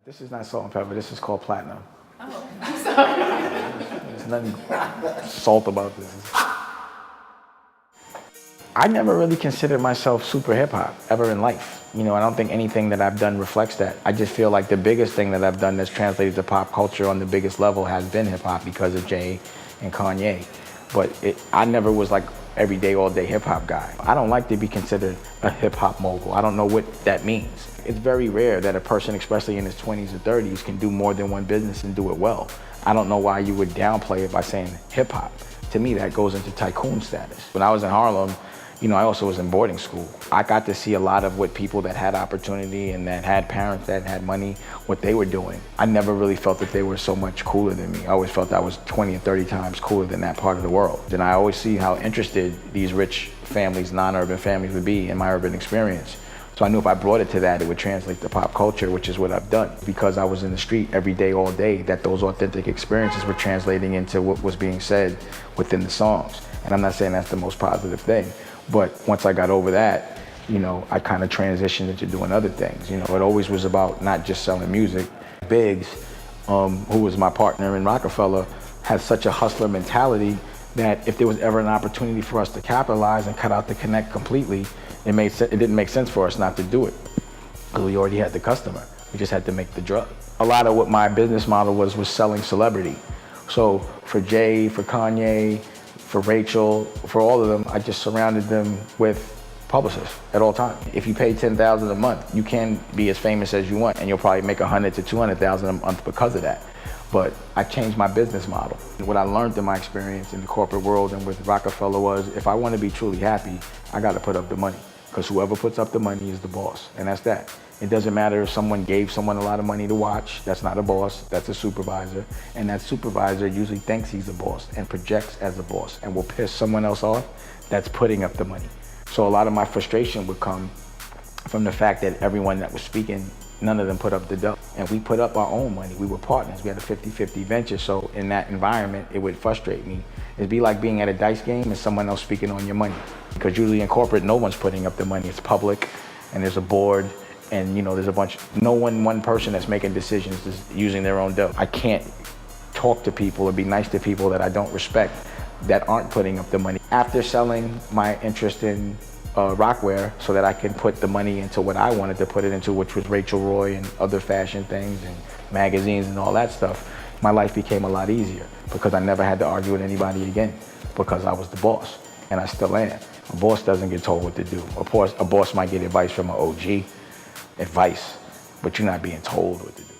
This is not salt and pepper, this is called platinum. Oh, I'm sorry. There's nothing salt about this. I never really considered myself super hip hop ever in life. You know, I don't think anything that I've done reflects that. I just feel like the biggest thing that I've done that's translated to pop culture on the biggest level has been hip hop because of Jay and Kanye. But I never was like every day, all day hip hop guy. I don't like to be considered a hip hop mogul. I don't know what that means. It's very rare that a person, especially in his 20s or 30s, can do more than one business and do it well. I don't know why you would downplay it by saying hip hop. To me, that goes into tycoon status. When I was in Harlem, you know, I also was in boarding school. I got to see a lot of what people that had opportunity and that had parents that had money, what they were doing. I never really felt that they were so much cooler than me. I always felt I was 20 and 30 times cooler than that part of the world. And I always see how interested these rich families, non-urban families would be in my urban experience. So I knew if I brought it to that, it would translate to pop culture, which is what I've done. Because I was in the street every day, all day, that those authentic experiences were translating into what was being said within the songs. And I'm not saying that's the most positive thing, but once I got over that, you know, I kind of transitioned into doing other things. You know, it always was about not just selling music. Biggs, who was my partner in Roc-A-Fella, has such a hustler mentality that if there was ever an opportunity for us to capitalize and cut out the connect completely, it didn't make sense for us not to do it because we already had the customer. We just had to make the drug. A lot of what my business model was selling celebrity. So for Jay, for Kanye, for Rachel, for all of them, I just surrounded them with publicists at all times. If you pay $10,000 a month, you can be as famous as you want, and you'll probably make $100,000 to $200,000 a month because of that. But I changed my business model. What I learned in my experience in the corporate world and with Roc-A-Fella was, if I want to be truly happy, I got to put up the money. Because whoever puts up the money is the boss, and that's that. It doesn't matter if someone gave someone a lot of money to watch, that's not a boss, that's a supervisor. And that supervisor usually thinks he's a boss and projects as a boss and will piss someone else off that's putting up the money. So a lot of my frustration would come from the fact that everyone that was speaking, none of them put up the dough. And we put up our own money. We were partners. We had a 50-50 venture. So in that environment, it would frustrate me. It'd be like being at a dice game and someone else speaking on your money. Because usually in corporate, no one's putting up the money. It's public, and there's a board, and you know, there's a bunch, one person that's making decisions is using their own dough. I can't talk to people or be nice to people that I don't respect that aren't putting up the money. After selling my interest in Rocawear so that I can put the money into what I wanted to put it into, which was Rachel Roy and other fashion things and magazines and all that stuff, my life became a lot easier because I never had to argue with anybody again because I was the boss, and I still am. A boss doesn't get told what to do. Of course, a boss might get advice from an OG, advice, but you're not being told what to do.